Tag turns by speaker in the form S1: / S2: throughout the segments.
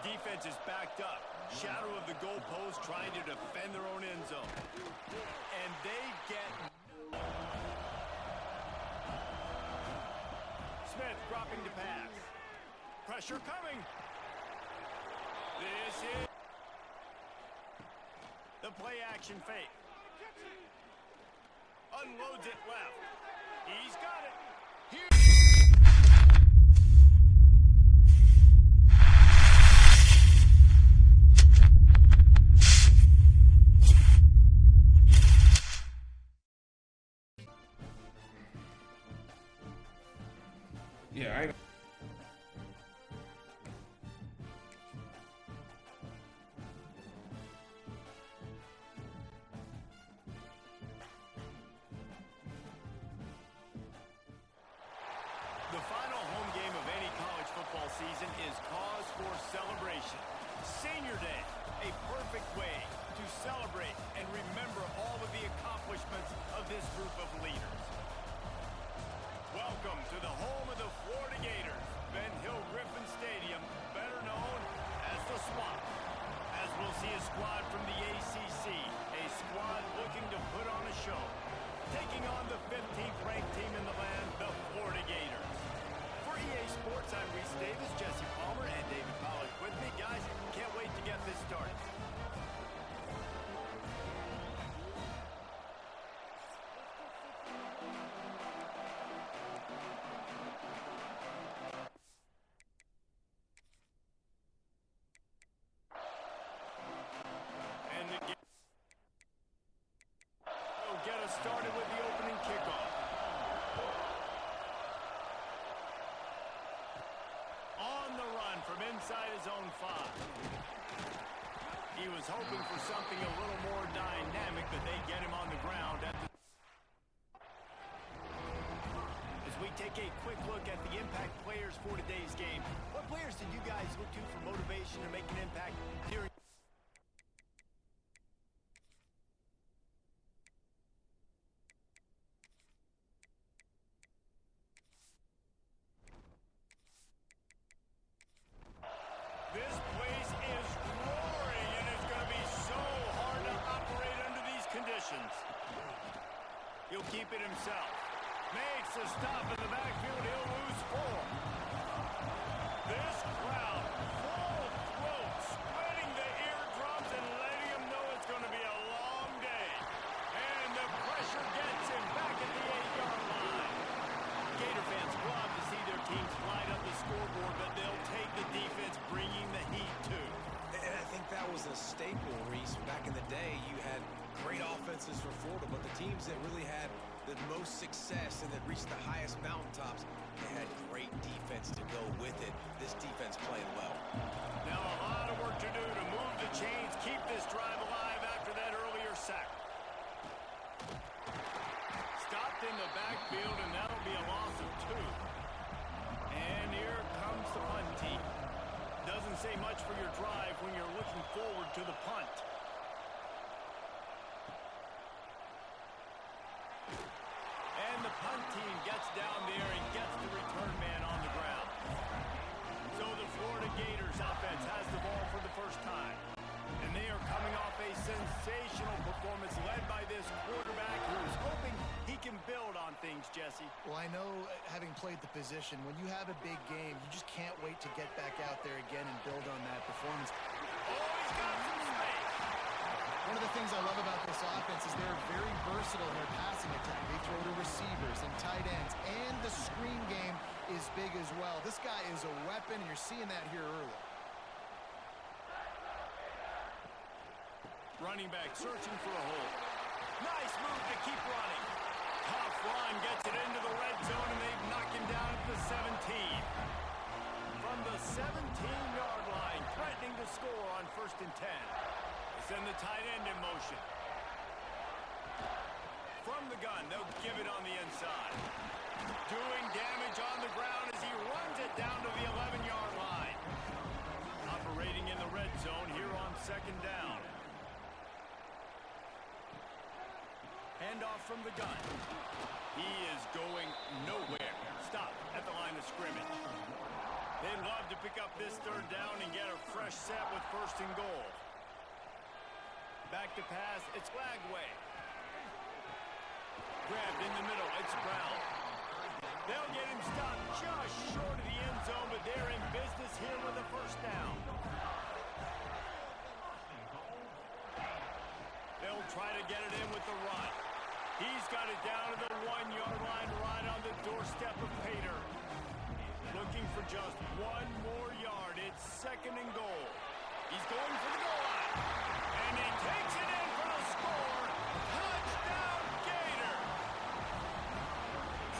S1: defense is backed up. Shadow of the goalpost trying to defend their own end zone. And they get... Smith dropping to pass. Pressure coming. This is... The play action fake. Unloads it left. He's got it. Here.
S2: Yeah,
S1: The final home game of any college football season is cause for celebration. Senior Day, a perfect way to celebrate and remember all of the accomplishments of this group of leaders. Welcome to the home of the Florida Gators, Ben Hill Griffin Stadium, better known as the Swamp. As we'll see a squad from the ACC, a squad looking to put on a show. Taking on the 15th ranked team in the land, the Florida Gators. For EA Sports, I'm Reese Davis, Jesse Palmer, and David Pollack with me. Guys, can't wait to get this started. Get us started with the opening kickoff. On the run from inside his own 5. He was hoping for something a little more dynamic, but they get him on the ground. As we take a quick look at the impact players for today's game, what players did you guys look to for motivation to make an impact during? This place is roaring, and it's going to be so hard to operate under these conditions. He'll keep it himself. Makes a stop in the backfield. He'll lose 4. This crowd, full throat, spreading the eardrums and letting him know it's going to be a long day. And the pressure gets him back at the 8-yard line. Gator fans love to see their teams light up the scoreboard, but they'll take the defense bringing the heat too.
S3: And I think that was a staple, Reese. Back in the day, you had great offenses for Florida, but the teams that really had the most success and that reached the highest mountaintops, they had great defense to go with it. This defense played well.
S1: Now a lot of work to do to move the chains, keep this drive alive after that earlier sack. Stopped in the backfield, and that'll be a loss of 2. And here comes the punt team. Doesn't say much for your drive when you're looking forward to the punt. And the punt team gets down there and gets the return man on the ground. So the Florida Gators offense has the ball for the first time. And they are coming off a sensational performance led by this quarterback who's hoping he can build on things, Jesse.
S4: Well, I know, having played the position, when you have a big game, you just can't wait to get back out there again and build on that performance.
S1: Oh, he's got some space.
S4: One of the things I love about this offense is they're very versatile in their passing attack. They throw to receivers and tight ends, and the screen game is big as well. This guy is a weapon, and you're seeing that here early.
S1: Running back searching for a hole. Nice move to keep running. Tough run gets it into the red zone, and they've knocked him down at the 17. From the 17-yard line, threatening to score on 1st and 10. They send the tight end in motion. From the gun, they'll give it on the inside. Doing damage on the ground as he runs it down to the 11-yard line. Operating in the red zone here on 2nd down. Handoff from the gun. He is going nowhere. Stop at the line of scrimmage. They'd love to pick up this third down and get a fresh set with first and goal. Back to pass, it's Lagway. Grabbed in the middle, it's Brown. They'll get him stopped just short of the end zone, but they're in business here with a first down. They'll try to get it in with the run. He's got it down to the 1-yard line right on the doorstep of Gator. Looking for just one more yard. It's second and goal. He's going for the goal line. And he takes it in for the score. Touchdown, Gator!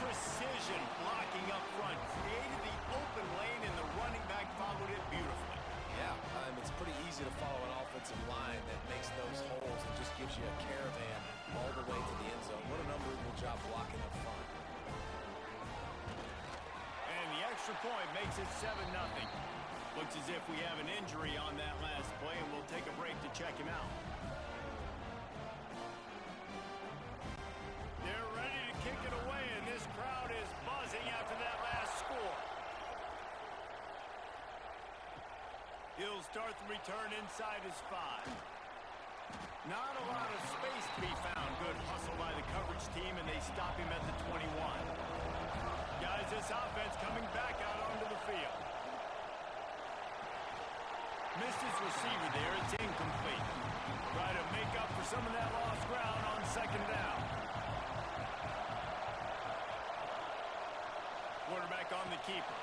S1: Precision blocking up front. Created the open lane, and the running back followed it beautifully.
S3: Yeah, it's pretty easy to follow an offensive line that makes those holes and just gives you a caravan all the way to the end zone. What an unbelievable job blocking up front.
S1: And the extra point makes it 7-0. Looks as if we have an injury on that last play, and we'll take a break to check him out. They're ready to kick it away, and this crowd is buzzing after that last score. He'll start the return inside his 5. Not a lot of space to be found. Good hustle by the coverage team, and they stop him at the 21. Guys, this offense coming back out onto the field. Missed his receiver there. It's incomplete. Try to make up for some of that lost ground on second down. Quarterback on the keeper.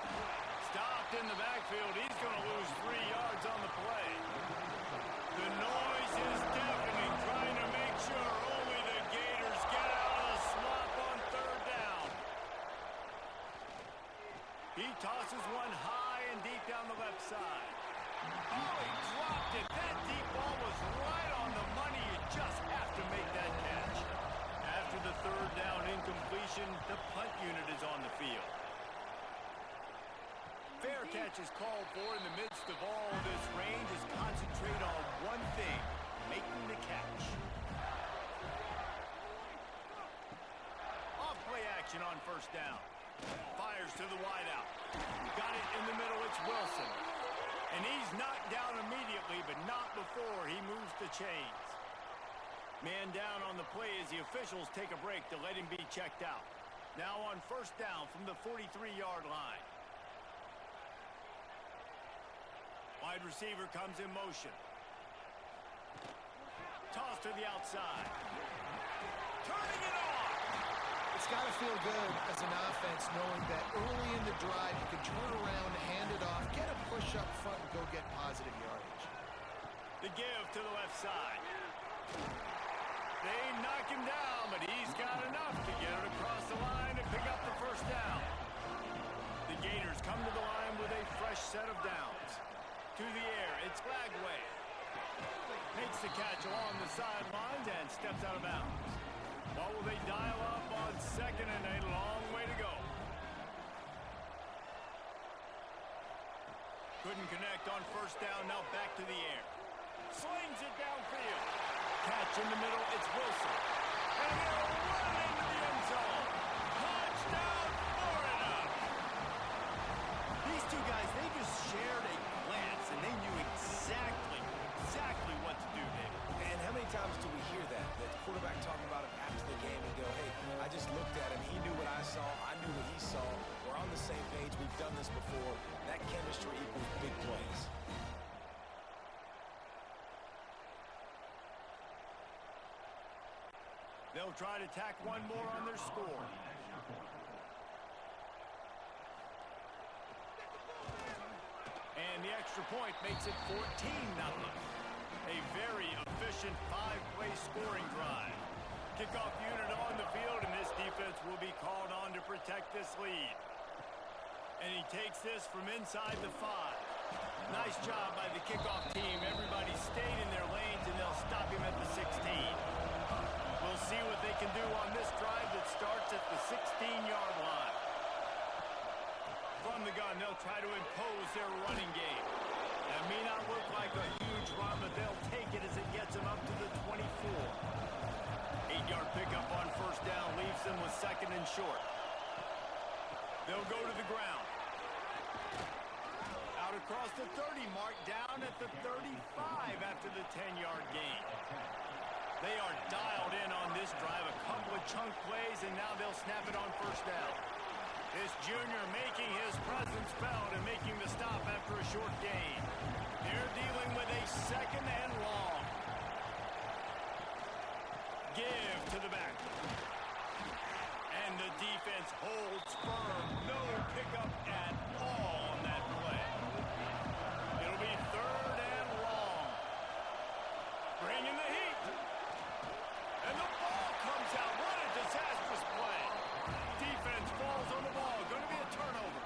S1: Stopped in the backfield. He's going to lose 3 yards on the play. The noise is deafening, trying to make sure only the Gators get out of the slump on third down. He tosses one high and deep down the left side. Oh, he dropped it. That deep ball was right on the money. You just have to make that catch. After the third down incompletion, the punt unit is on the field. Fair catch is called for. In the midst of all this range is concentrate on one thing, making the catch. Off play action on first down. Fires to the wideout. Got it in the middle, it's Wilson. And he's knocked down immediately, but not before he moves the chains. Man down on the play as the officials take a break to let him be checked out. Now on first down from the 43-yard line. Wide receiver comes in motion. Toss to the outside. Turning it on!
S4: It's got to feel good as an offense knowing that early in the drive you can turn around, hand it off, get a push up front, and go get positive yardage.
S1: The give to the left side. They knock him down, but he's got enough to get it across the line and pick up the first down. The Gators come to the line with a fresh set of downs. To the air, it's Lagway. Makes the catch along the sidelines and steps out of bounds. What will they dial up on second and a long way to go? Couldn't connect on first down, now back to the air. Slings it downfield. Catch in the middle, it's Wilson. And he'll run into the end zone. Touchdown, Florida! These two guys, they just shared a glance, and they knew exactly what to do, David.
S3: And how many times do we hear that? That quarterback talking about it after the game and go, hey, I just looked at him. He knew what I saw. I knew what he saw. We're on the same page. We've done this before. That chemistry equals big plays.
S1: They'll try to tack one more on their score. And the extra point makes it 14-0. A very efficient 5-play scoring drive. Kickoff unit on the field, and this defense will be called on to protect this lead. And he takes this from inside the 5. Nice job by the kickoff team. Everybody stayed in their lanes, and they'll stop him at the 16. We'll see what they can do on this drive that starts at the 16-yard line. From the gun, they'll try to impose their running game. That may not look like a huge run, but they'll take it as it gets them up to the 24. 8-yard pickup on first down leaves them with second and short. They'll go to the ground. 30 mark, down at the 35 after the 10-yard gain. They are dialed in on this drive. A couple of chunk plays, and now they'll snap it on first down. This junior making his presence felt and making the stop after a short gain. They're dealing with a second and long. Give to the back. And the defense holds firm. No pickup at all on that play. It'll be third and long. Bringing the heat. And the ball comes out. What a disastrous play. Defense falls on the ball. Going to be a turnover.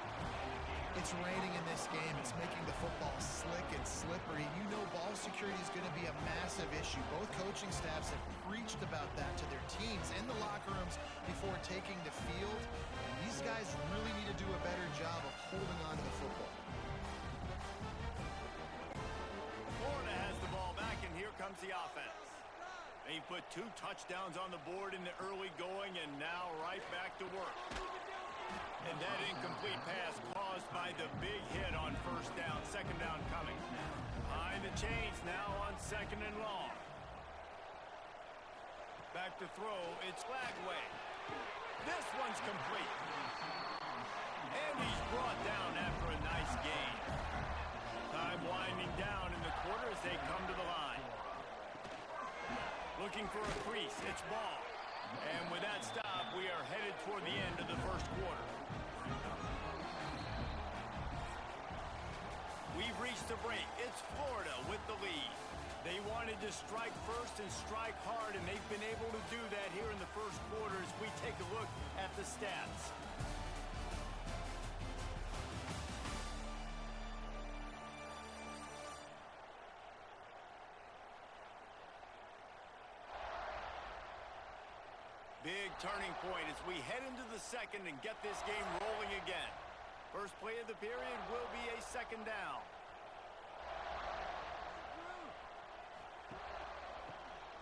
S4: It's raining in this game. It's making the football slick and slippery. You know ball security is going to be a massive issue. Both coaching staffs have preached about that to their teams in the locker rooms before taking the field. And these guys really need to do a better job of holding on to the football.
S1: Florida has the ball back, and here comes the offense. They put 2 touchdowns on the board in the early going, and now right back to work. And that incomplete pass caused by the big hit on first down. Second down coming. Behind the chains now on second and long. Back to throw. It's Lagway. This one's complete. And he's brought down after a nice gain. Time winding down in the quarter as they come to the line. Looking for a crease. It's ball. And with that stop, we are headed toward the end of the first quarter. We've reached the break. It's Florida with the lead. They wanted to strike first and strike hard, and they've been able to do that here in the first quarter as we take a look at the stats. Big turning point as we head into the second and get this game rolling again. First play of the period will be a second down.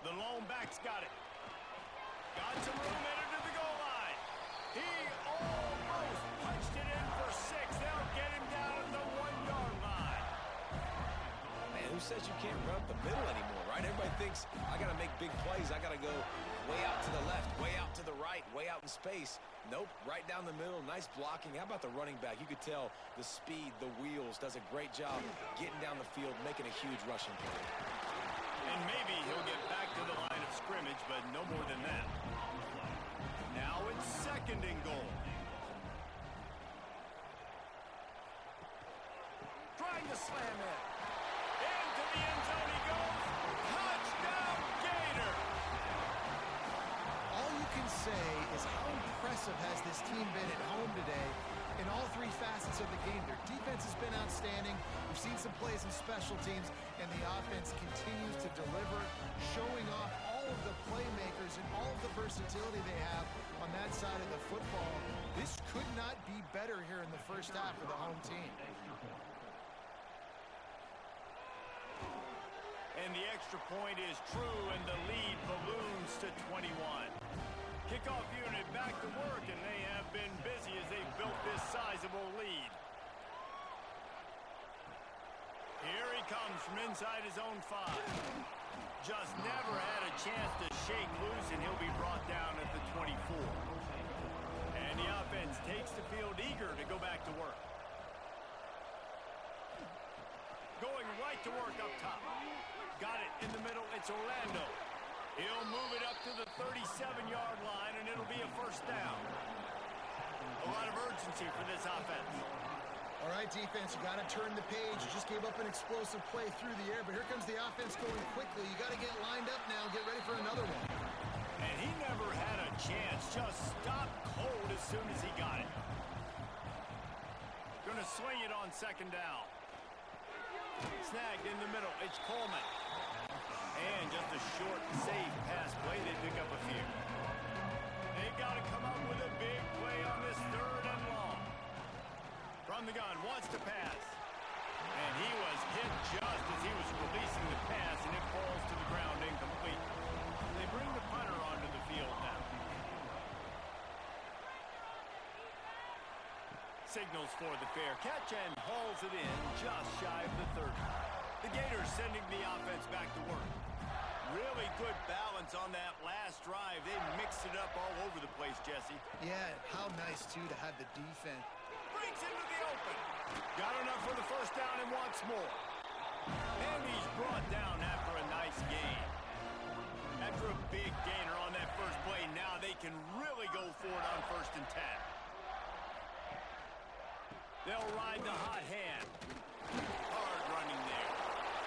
S1: The lone back's got it. Got some room headed to the goal line. He almost punched it in for 6. They'll get him down at the 1-yard line.
S3: Man, who says you can't run up the middle anymore, right? Everybody thinks, I got to make big plays. I got to go way out to the left, way out to the right, way out in space. Nope, right down the middle, nice blocking. How about the running back? You could tell the speed, the wheels, does a great job getting down the field, making a huge rushing play.
S1: And maybe he'll get back to the line of scrimmage, but no more than that. Now it's second and goal. Trying to slam it. Into the end zone he goes. Touchdown, Gator!
S4: All you can say is how impressive has this team been at home today in all 3 facets of the game. Their defense has been outstanding. We've seen some plays in special teams, and the offense continues to deliver, showing off all of the playmakers and all of the versatility they have on that side of the football. This could not be better here in the first half for the home team.
S1: And the extra point is true, and the lead balloons to 21. Kickoff unit back to work, and they have been busy as they've built this sizable lead. Here he comes from inside his own 5. Just never had a chance to shake loose, and he'll be brought down at the 24. And the offense takes the field eager to go back to work. Going right to work up top. Got it in the middle. It's Orlando. He'll move it up to the 37-yard line, and it'll be a first down. A lot of urgency for this offense.
S4: All right, defense, you got to turn the page. You just gave up an explosive play through the air, but here comes the offense going quickly. You got to get lined up now, get ready for another one.
S1: And he never had a chance. Just stopped cold as soon as he got it. Gonna swing it on second down. Snagged in the middle. It's Coleman. And just a short, safe pass play. They pick up a few. They got to come up with a big play on this third and long. From the gun, wants to pass. And he was hit just as he was releasing the pass, and it falls to the ground incomplete. They bring the punter onto the field now. signals for the fair catch and hauls it in just shy of the 30. The Gators sending the offense back to work. Really good balance on that last drive. They mixed it up all over the place, Jesse.
S4: Yeah, how nice, too, to have the defense.
S1: Breaks into the open. Got enough for the first down and wants more. And he's brought down after a nice gain. After a big gainer on that first play, now they can really go for it on 1st and 10. They'll ride the hot hand. Hard running there.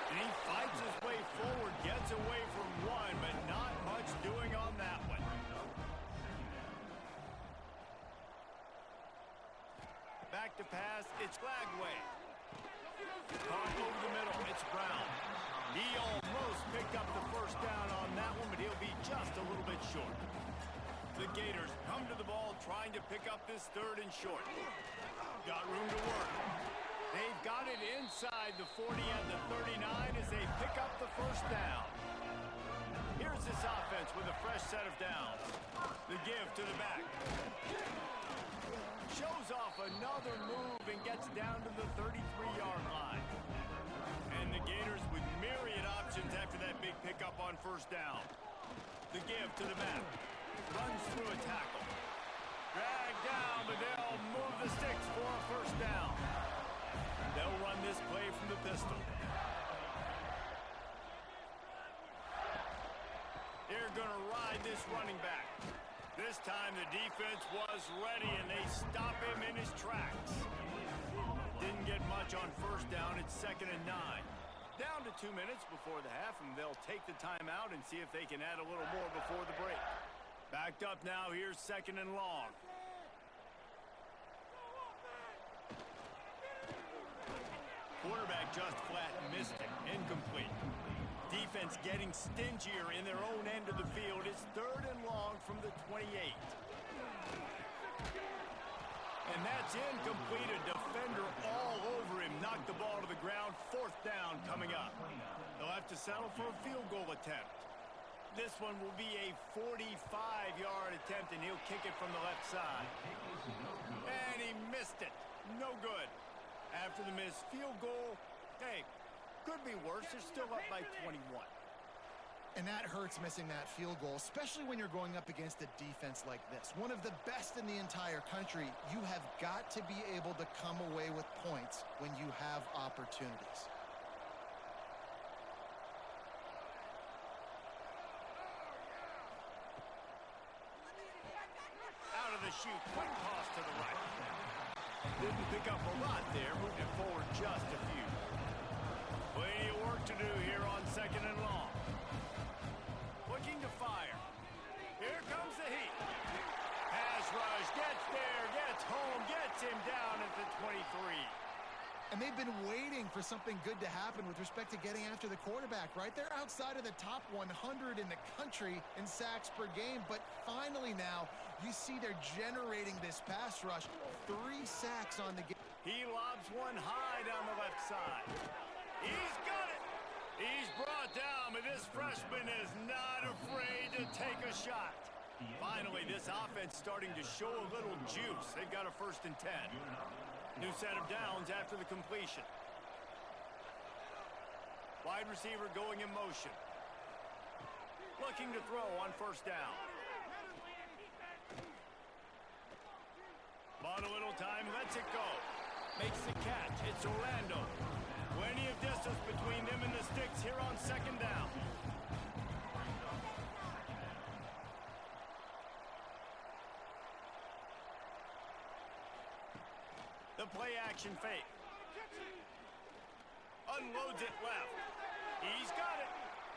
S1: And he fights his way forward, gets away from one, but not much doing on that one. Back to pass, it's Flagway. Caught over the middle, it's Brown. He almost picked up the first down on that one, but he'll be just a little bit short. The Gators come to the ball trying to pick up this 3rd and short. Got room to work. They've got it inside the 40 and the 39 as they pick up the first down. Here's this offense with a fresh set of downs. The give to the back. Shows off another move and gets down to the 33-yard line. And the Gators with myriad options after that big pickup on 1st down. The give to the back. Runs through a tackle. Dragged down, but they'll move the sticks for a 1st down. They'll run this play from the pistol. They're going to ride this running back. This time the defense was ready, and they stop him in his tracks. Didn't get much on 1st down. It's 2nd and 9. Down to 2 minutes before the half, and they'll take the timeout and see if they can add a little more before the break. Backed up now. Here's 2nd and long. Quarterback just flat missed it. Incomplete. Defense getting stingier in their own end of the field. It's 3rd and long from the 28. And that's incomplete. A defender all over him. Knocked the ball to the ground. 4th down coming up. They'll have to settle for a field goal attempt. This one will be a 45-yard attempt, and he'll kick it from the left side. And he missed it. No good. After the missed field goal, hey, could be worse. They're still up by 21.
S4: And that hurts, missing that field goal, especially when you're going up against a defense like this. One of the best in the entire country. You have got to be able to come away with points when you have opportunities.
S1: Out of the chute, quick toss to the right. Didn't pick up a lot there, moved it forward just a few. Plenty of work to do here on 2nd and long. Looking to fire. Here comes the heat. Pass rush, gets there, gets home, gets him down at the 23.
S4: And they've been waiting for something good to happen with respect to getting after the quarterback, right? They're outside of the top 100 in the country in sacks per game, but finally now you see they're generating this pass rush. 3 sacks on the game.
S1: He lobs one high down the left side. He's got it. He's brought down, but this freshman is not afraid to take a shot. Finally, this offense starting to show a little juice. They've got a 1st and 10. New set of downs after the completion. Wide receiver going in motion. Looking to throw on 1st down. Bought a little time, lets it go. Makes the catch. It's Orlando. Plenty of distance between them and the sticks here on 2nd down. The play action fake. Unloads it left. He's got it.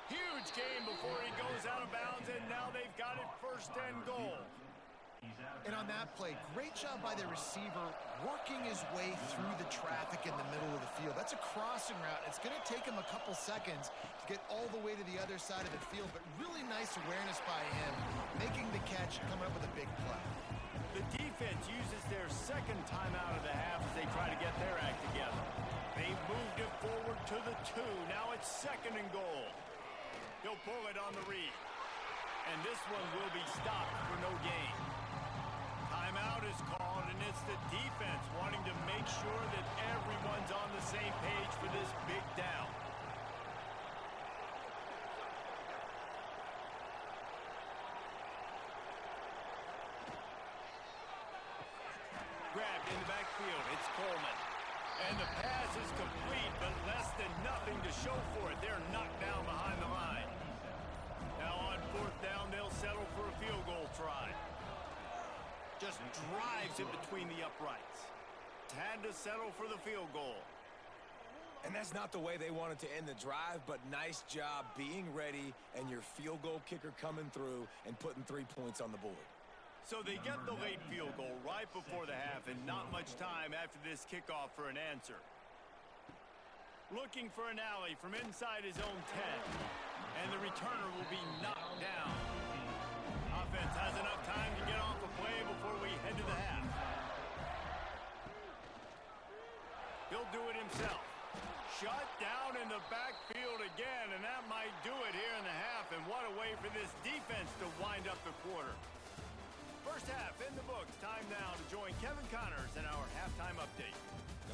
S1: Huge gain before he goes out of bounds, and now they've got it 1st and goal.
S4: And on that play, great job by the receiver working his way through the traffic in the middle of the field. That's a crossing route. It's going to take him a couple seconds to get all the way to the other side of the field, but really nice awareness by him, making the catch, coming up with a big play.
S1: The defense uses their 2nd time out of the half as they try to get their act together. They've moved it forward to the 2. Now it's 2nd and goal. He'll pull it on the read. And this one will be stopped for no gain. Timeout is called, and it's the defense wanting to make sure that everyone's on the same page for this big down. Grabbed in the backfield. It's Coleman. And the pass is complete, but less than nothing to show for it. They're knocked down behind the line. Now on fourth down, they'll settle for a field goal try. Just drives it between the uprights. Had to settle for the field goal.
S3: And that's not the way they wanted to end the drive, but nice job being ready and your field goal kicker coming through and putting 3 points on the board.
S1: So they get the late field goal right before the half and not much time after this kickoff for an answer. Looking for an alley from inside his own 10. And the returner will be knocked down. Offense has enough time to get off the play before we head to the half. He'll do it himself. Shut down in the backfield again, and that might do it here in the half. And what a way for this defense to wind up the quarter. First half in the books. Time now to join Kevin Connors in our halftime update.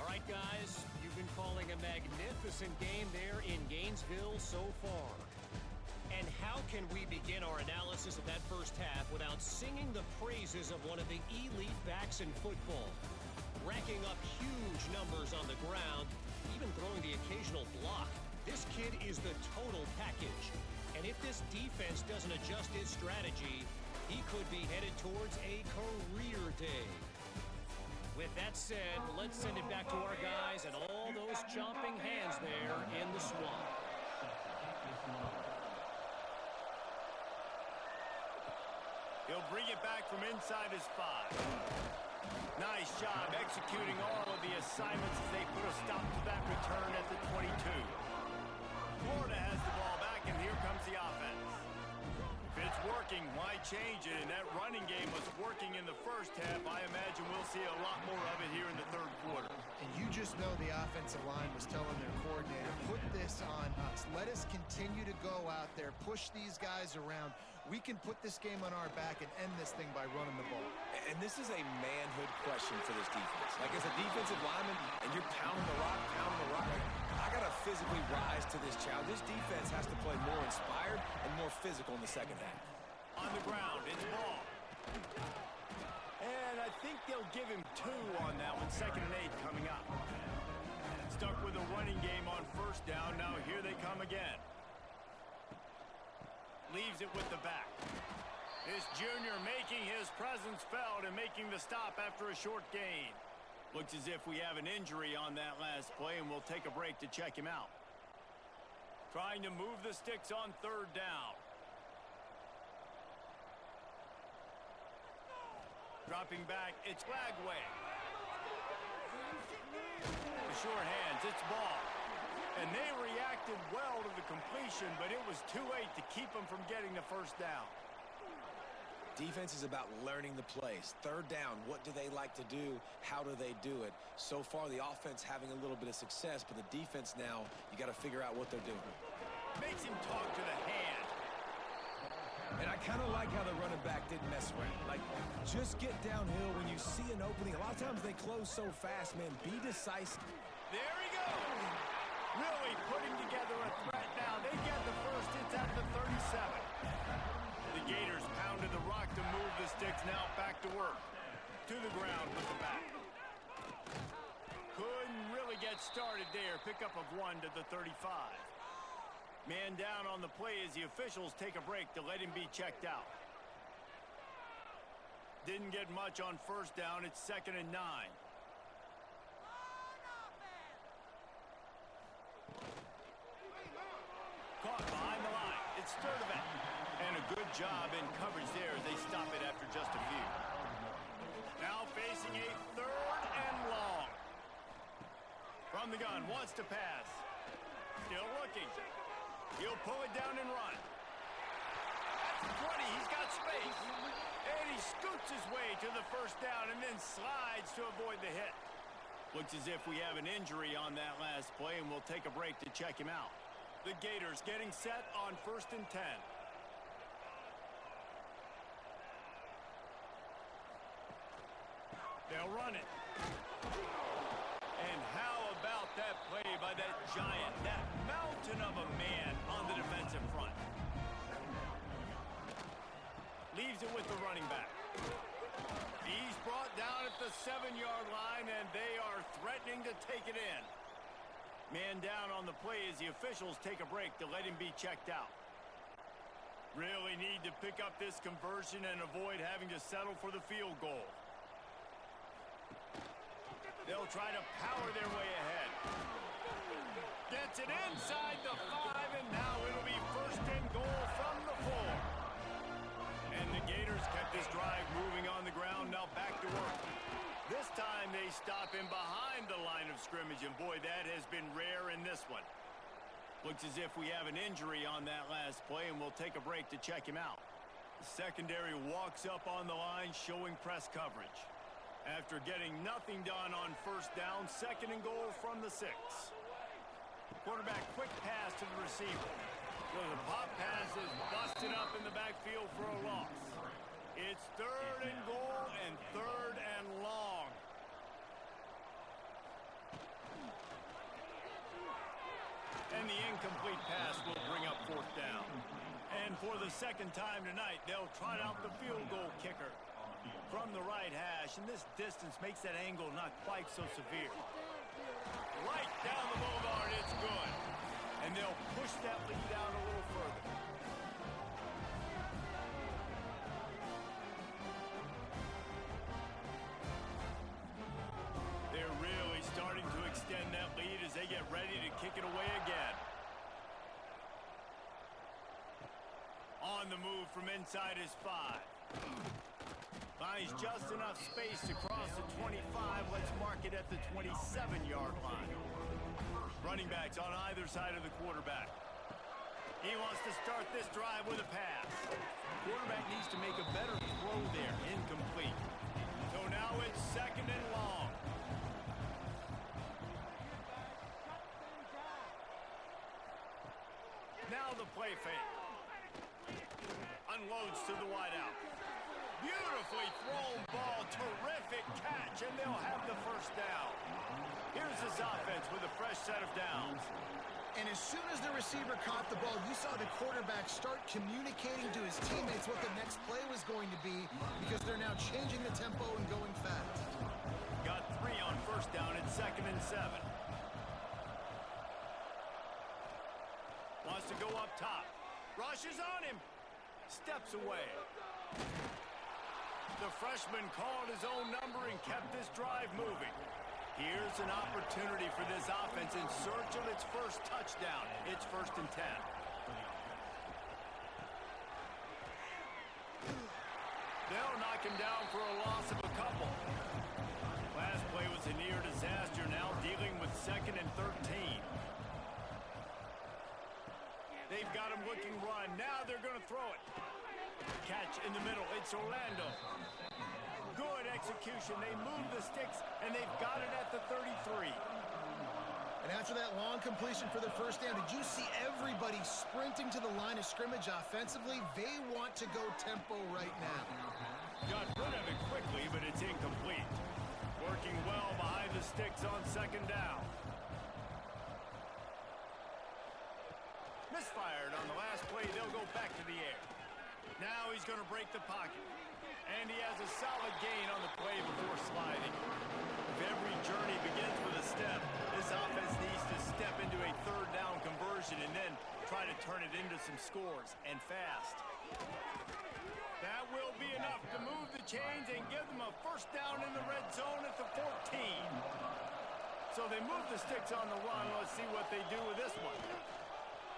S2: All right, guys, you've been calling a magnificent game there in Gainesville so far. And how can we begin our analysis of that first half without singing the praises of one of the elite backs in football? Racking up huge numbers on the ground, even throwing the occasional block. This kid is the total package. And if this defense doesn't adjust his strategy, he could be headed towards a career day. With that said, let's send it back to our guys and all those chomping hands there in the swamp.
S1: He'll bring it back from inside his 5. Nice job executing all of the assignments as they put a stop to that return at the 22. Florida has the ball back, and here comes the offense. If it's working, why change it? And that running game was working in the first half. I imagine we'll see a lot more of it here in the third quarter.
S4: And you just know the offensive line was telling their coordinator, put this on us. Let us continue to go out there, push these guys around. We can put this game on our back and end this thing by running the ball.
S3: And this is a manhood question for this defense. Like, as a defensive lineman, and you're pounding the rock, like, I got to physically rise to this challenge. This defense has to play more inspired and more physical in the second half.
S1: On the ground, it's ball. And I think they'll give him 2 on that one. 2nd and 8 coming up. Stuck with a running game on first down. Now here they come again. Leaves it with the back. This junior making his presence felt and making the stop after a short gain. Looks as if we have an injury on that last play, and we'll take a break to check him out. Trying to move the sticks on third down. Dropping back, it's Lagway. The short hands, it's ball. And they reacted well to the completion, but it was too late to keep them from getting the first down.
S3: Defense is about learning the plays. Third down, what do they like to do? How do they do it? So far, the offense having a little bit of success, but the defense now, you got to figure out what they're doing.
S1: Makes him talk to the hand.
S3: And I kind of like how the running back didn't mess around. Like, just get downhill when you see an opening. A lot of times they close so fast, man. Be decisive.
S1: There he goes. Really putting together a threat now. They get the first. It's at the 37. The Gators pounded the rock to move the sticks. Now back to work. To the ground with the back. Couldn't really get started there. Pickup of 1 to the 35. Man down on the play as the officials take a break to let him be checked out. Didn't get much on first down. It's 2nd and 9. Caught behind the line. It's Sturdivant. And a good job in coverage there as they stop it after just a few. Now facing a 3rd and long. From the gun, wants to pass. Still looking. He'll pull it down and run. At the 20, he's got space. And he scoots his way to the first down and then slides to avoid the hit. Looks as if we have an injury on that last play, and we'll take a break to check him out. The Gators getting set on 1st and 10. They'll run it. And how about that play by that giant, that mountain of a man on the defensive front? Leaves it with the running back. He's brought down at the 7-yard line, and they are threatening to take it in. Man down on the play as the officials take a break to let him be checked out. Really need to pick up this conversion and avoid having to settle for the field goal. They'll try to power their way ahead. Gets it inside the 5, and now it'll be first and goal from the 4. And the Gators kept this drive moving on the ground, now back to work. This time they stop him behind the line of scrimmage, and boy, that has been rare in this one. Looks as if we have an injury on that last play, and we'll take a break to check him out. The secondary walks up on the line, showing press coverage. After getting nothing done on first down, second and goal from the 6. Quarterback quick pass to the receiver. So the pop pass is busted up in the backfield for a loss. It's third and goal and third and long. And the incomplete pass will bring up fourth down. And for the second time tonight, they'll trot out the field goal kicker from the right hash, and this distance makes that angle not quite so severe. Right down the boulevard, it's good. And they'll push that lead out a little further. They're really starting to extend that lead as they get ready to kick it away again. On the move from inside his 5. Finds just enough space to cross the 25. Let's mark it at the 27-yard line. Running backs on either side of the quarterback. He wants to start this drive with a pass. Quarterback needs to make a better throw there. Incomplete. So now it's second and long. Now the play fake. Unloads to the wideout. Beautifully thrown ball, terrific catch, and they'll have the first down. Here's this offense with a fresh set of downs.
S4: And as soon as the receiver caught the ball, you saw the quarterback start communicating to his teammates what the next play was going to be, because they're now changing the tempo and going fast.
S1: Got 3 on first down at second and 7. Wants to go up top. Rushes on him. Steps away. The freshman called his own number and kept this drive moving. Here's an opportunity for this offense in search of its first touchdown. It's first and 10. They'll knock him down for a loss of a couple. Last play was a near disaster, now dealing with second and 13. They've got him looking run. Now they're going to throw it. Catch in the middle. It's Orlando. Good execution. They move the sticks, and they've got it at the 33.
S4: And after that long completion for the first down, did you see everybody sprinting to the line of scrimmage offensively? They want to go tempo right now.
S1: Got rid of it quickly, but it's incomplete. Working well behind the sticks on second down. Misfired on the last play. They'll go back to the air. Now he's going to break the pocket. And he has a solid gain on the play before sliding. If every journey begins with a step, this offense needs to step into a third down conversion and then try to turn it into some scores, and fast. That will be enough to move the chains and give them a first down in the red zone at the 14. So they move the sticks on the run. Let's see what they do with this one.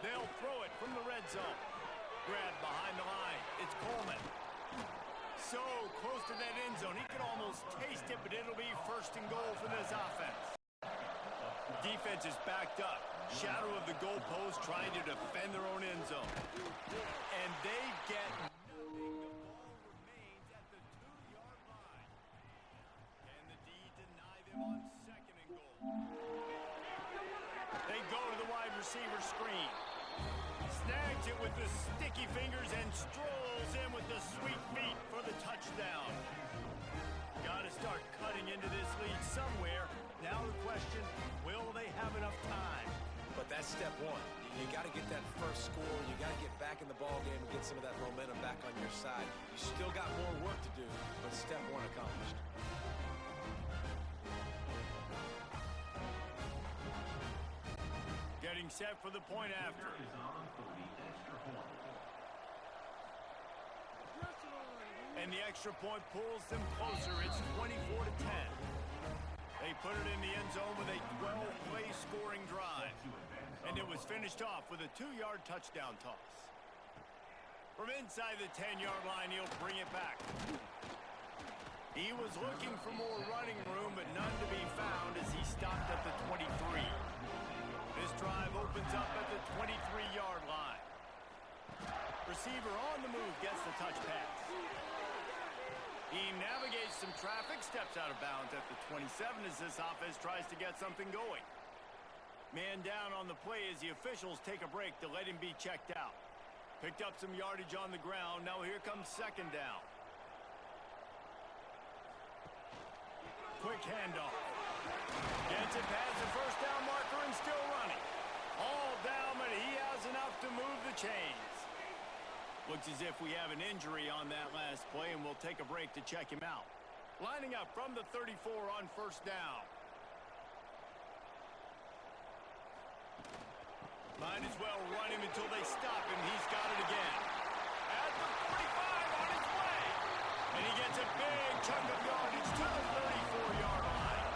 S1: They'll throw it from the red zone. Grab behind the line. It's Coleman. So close to that end zone. He could almost taste it, but it'll be first and goal for this offense. Defense is backed up. Shadow of the goalpost trying to defend their own end zone. And they get nothing. The ball remains at the 2-yard line. Can the D deny them on second and goal? They go to the wide receiver screen. Snags it with the sticky fingers and strolls in with the sweet feet for the touchdown. Got to start cutting into this lead somewhere. Now the question, will they have enough time?
S3: But that's step one. You got to get that first score. You got to get back in the ball game and get some of that momentum back on your side. You still got more work to do, but step one accomplished.
S1: Getting set for the point after. And the extra point pulls them closer. It's 24-10. They put it in the end zone with a 12-play scoring drive. And it was finished off with a 2-yard touchdown toss. From inside the 10-yard line, he'll bring it back. He was looking for more running room, but none to be found as he stopped at the 23. This drive opens up at the 23-yard line. Receiver on the move gets the touch pass. He navigates some traffic, steps out of bounds at the 27 as this offense tries to get something going. Man down on the play as the officials take a break to let him be checked out. Picked up some yardage on the ground. Now here comes second down. Quick handoff. Gets it past the first down marker and still running. All down, but he has enough to move the chains. Looks as if we have an injury on that last play, and we'll take a break to check him out. Lining up from the 34 on first down. Might as well run him until they stop him. He's got it again. At the 45 on his way. And he gets a big chunk of yardage to the 34-yard line.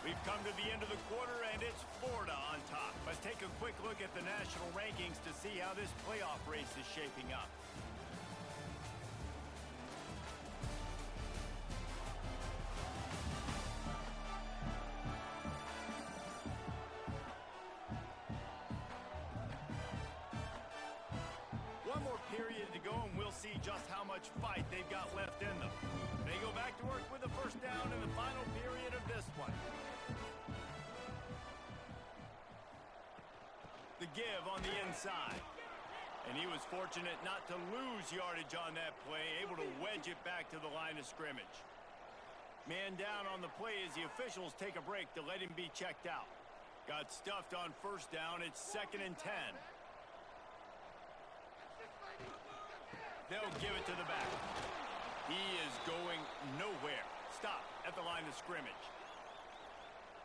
S1: We've come to the end of the quarter, and it's Florida on top. Let's take a quick look at the national rankings to see how this playoff race is shaping up. One more period to go, and we'll see just how much fight they've got left in them. They go back to work with a first down in the final period of this one. The give on the inside. And he was fortunate not to lose yardage on that play, able to wedge it back to the line of scrimmage. Man down on the play as the officials take a break to let him be checked out. Got stuffed on first down. It's 2nd and 10. They'll give it to the back. He is going nowhere. Stop at the line of scrimmage.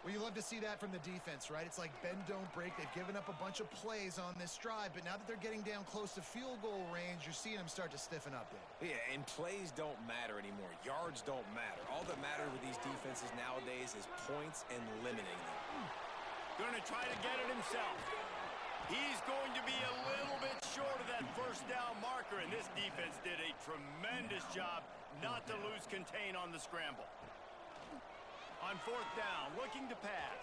S4: Well, you love to see that from the defense, right? It's like bend, don't break. They've given up a bunch of plays on this drive, but now that they're getting down close to field goal range, you're seeing them start to stiffen up there.
S3: Yeah, and plays don't matter anymore. Yards don't matter. All that matters with these defenses nowadays is points and limiting them.
S1: Going to try to get it himself. He's going to be a little bit short of that first down marker, and this defense did a tremendous job not to lose contain on the scramble. On fourth down, looking to pass.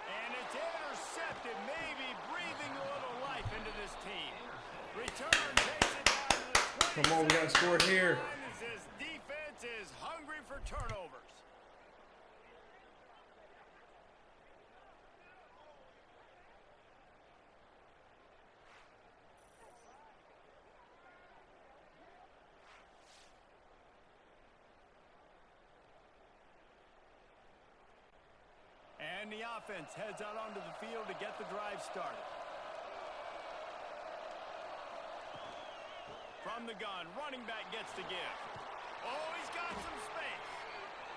S1: And it's intercepted, maybe breathing a little life into this team. Return takes it down to the 20.
S5: Come on, we got to score it here.
S1: This defense is hungry for turnovers. And the offense heads out onto the field to get the drive started. From the gun, running back gets the give. Oh, he's got some space.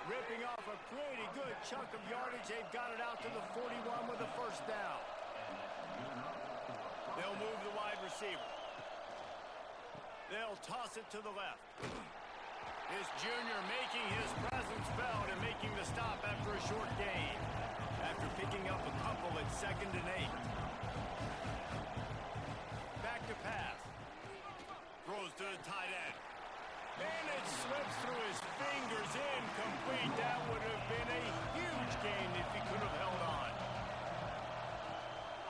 S1: Ripping off a pretty good chunk of yardage. They've got it out to the 41 with a first down. They'll move the wide receiver. They'll toss it to the left. This junior making his presence felt and making the stop after a short gain. After picking up a couple at 2nd and 8. Back to pass. Throws to the tight end. And it slips through his fingers, incomplete. That would have been a huge gain if he could have held on.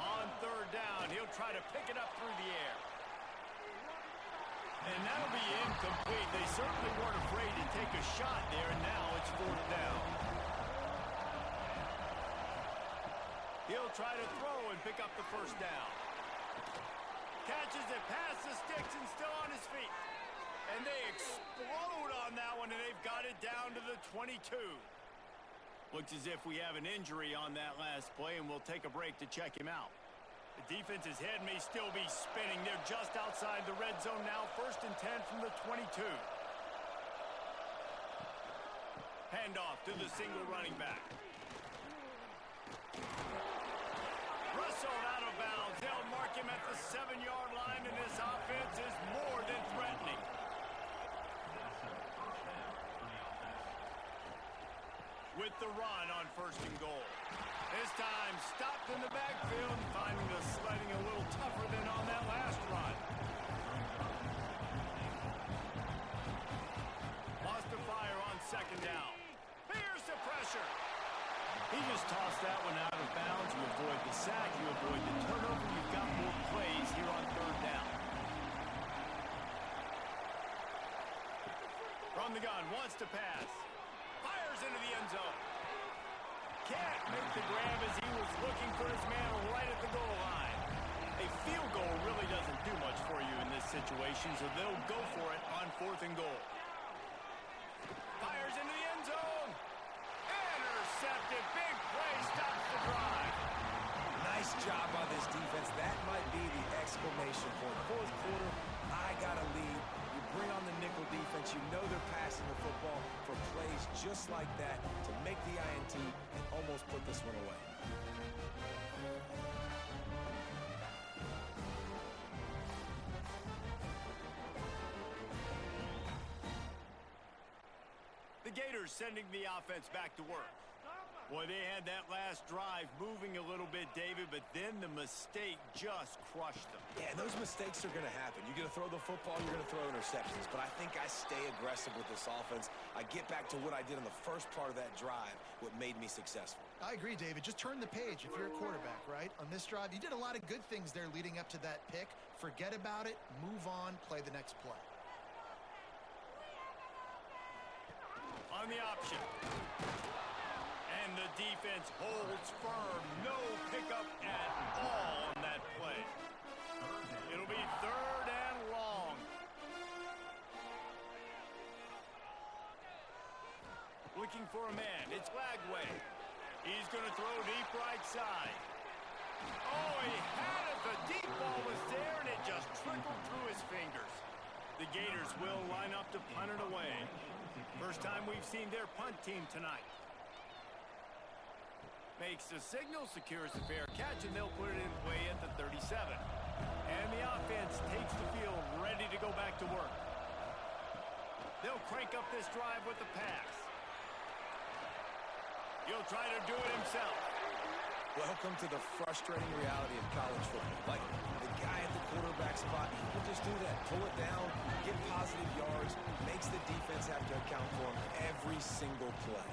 S1: On third down, he'll try to pick it up through the air. And that'll be incomplete. They certainly weren't afraid to take a shot there, and now it's fourth down. He'll try to throw and pick up the first down. Catches it past the sticks and still on his feet. And they explode on that one, and they've got it down to the 22. Looks as if we have an injury on that last play, and we'll take a break to check him out. The defense's head may still be spinning. They're just outside the red zone now. 1st and 10 from the 22. Handoff to the single running back. Rustled out of bounds. They'll mark him at the 7-yard line, and this offense is more than threatening. With the run on 1st and goal. This time stopped in the backfield, finding the sledding a little tougher than on that last run. Lost the fire on 2nd down. Here's the pressure. He just tossed that one out of bounds. You avoid the sack, you avoid the turnover. You've got more plays here on 3rd down. From the gun, wants to pass. Fires into the end zone. Can't make the grab as he was looking for his man right at the goal line. A field goal really doesn't do much for you in this situation, so they'll go for it on 4th and goal. Fires into the end zone. Intercepted. Big play. Stops the drive.
S3: Nice job by this defense. That might be the exclamation point. 4th quarter, I got a lead. You bring on the nickel defense. You know they're passing the football for plays just like that to make the INT and almost put this one away.
S1: The Gators sending the offense back to work. Boy, they had that last drive moving a little bit, David, but then the mistake just crushed them.
S3: Yeah, those mistakes are going to happen. You're going to throw the football, you're going to throw interceptions. But I think I stay aggressive with this offense. I get back to what I did in the first part of that drive, what made me successful.
S4: I agree, David. Just turn the page if you're a quarterback, right? On this drive, you did a lot of good things there leading up to that pick. Forget about it, move on, play the next play.
S1: On the option. And the defense holds firm. No pickup at all on that play. It'll be 3rd and long. Looking for a man. It's Lagway. He's going to throw deep right side. Oh, he had it. The deep ball was there, and it just trickled through his fingers. The Gators will line up to punt it away. First time we've seen their punt team tonight. Makes the signal, secures the fair catch, and they'll put it in play at the 37. And the offense takes the field, ready to go back to work. They'll crank up this drive with the pass. He'll try to do it himself.
S3: Welcome to the frustrating reality of college football. Like, the guy at the quarterback spot, he can just do that. Pull it down, get positive yards, makes the defense have to account for him every single play.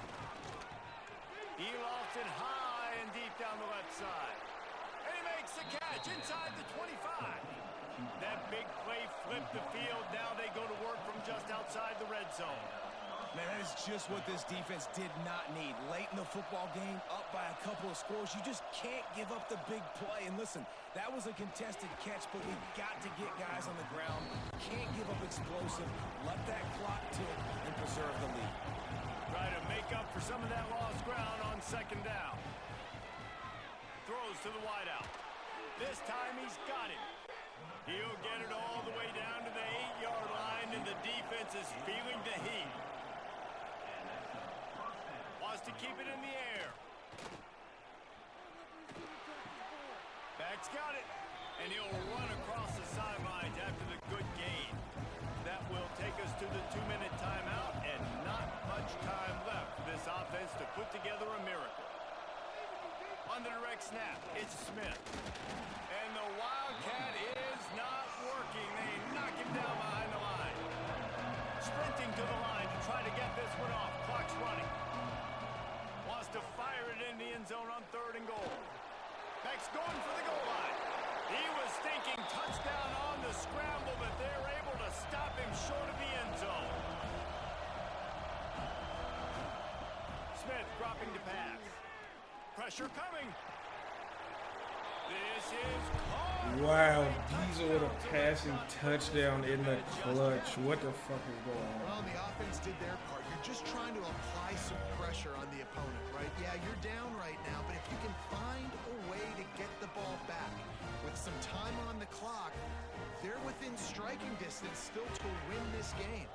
S1: He lofts it high and deep down the left side. And he makes the catch inside the 25. That big play flipped the field. Now they go to work from just outside the red zone.
S3: Man, that is just what this defense did not need. Late in the football game, up by a couple of scores, you just can't give up the big play. And listen, that was a contested catch, but we got to get guys on the ground. Can't give up explosive. Let that clock tick and preserve the lead.
S1: Try to make up for some of that lost ground on 2nd down. Throws to the wideout. This time he's got it. He'll get it all the way down to the 8-yard line, and the defense is feeling the heat. Wants to keep it in the air. Back's got it, and he'll run across the sidelines after the good gain. That will take us to the 2-minute timeout, and not much time left for this offense to put together a miracle. On the direct snap, it's Smith. And the Wildcat is not working. They knock him down behind the line. Sprinting to the line to try to get this one off. Clock's running. Wants to fire it in the end zone on 3rd and goal. Beck's going for the goal line. He was thinking touchdown on the scramble, but they're able to stop him short of the end zone. Smith dropping to pass. Pressure coming. This is caught.
S5: Wow, Diesel with a passing touchdown in the clutch. What the fuck is going on?
S4: Well, the offense did their part. You're just trying to apply some pressure on the opponent, right? Yeah, you're down right now, but if you can find a way to get the ball back with some time on the clock, they're within striking distance still to win this game.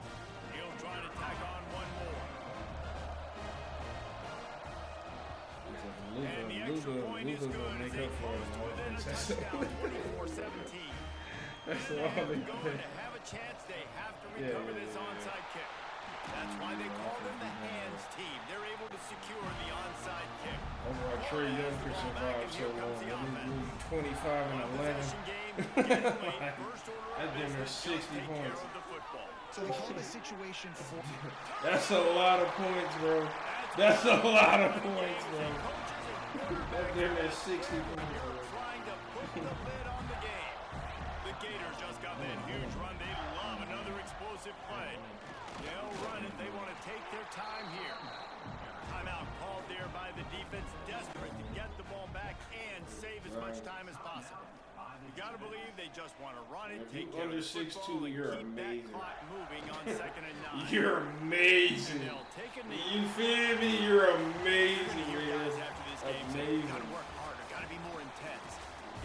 S1: He'll try to tack on one more. And the extra point is good as they close to within a touchdown, 24-17.
S5: That's all they
S1: Going
S5: did.
S1: to have a chance, they have to recover this onside kick. That's why they call them the hands team. They're able to secure the onside kick.
S5: That's why Trey Young could survive so long. They lose 25 and 11. That's been their 60 points.
S4: So they hold the situation for...
S5: That's a lot of points, bro. That's a lot of points, bro. That's been their 60 points, bro.
S1: Trying to put the lid on the game. The Gators just got that huge run. They love another explosive play. They'll run it. They want to take their time here. Timeout called there by the defense, desperate to get the ball back and save as much time as possible. You got to believe they just want to run it, take care of the football, and
S5: you're
S1: keep
S5: amazing.
S1: that clock moving on 2nd and 9.
S5: You're amazing.
S1: And they'll take a knee.
S5: You feel me? You're amazing,
S1: Your
S5: man.
S1: guys after this game say,
S5: Amazing.
S1: gotta work harder, gotta be more intense.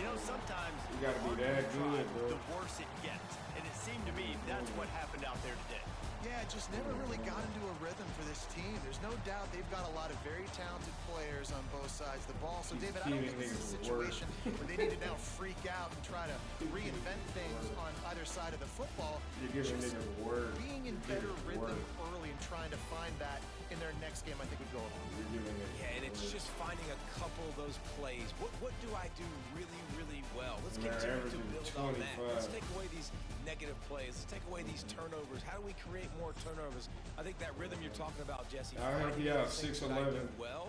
S1: You know, sometimes
S5: You gotta be that good, bro.
S1: the worse it gets. And it seemed to me that's what happened out there today.
S4: Yeah, it just never really got into a rhythm for this team. There's no doubt they've got a lot of very talented players on both sides of the ball. So, David, I don't think this is a situation where they need to now freak out and try to reinvent things on either side of the football.
S5: You're giving niggas word.
S4: Being in better rhythm early and trying to find that in their next game, I think would go a long way.
S5: You're giving it.
S3: Yeah, and it's just finding a couple of those plays. What do I do really, really well? Let's continue to build on that. Let's take away these negative plays. Let's take away these turnovers. How do we create more turnovers? I think that rhythm you're talking about, Jesse.
S5: I'll help you out,
S3: finding those things that I do
S5: 6'11".
S3: well,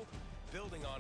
S3: building on it.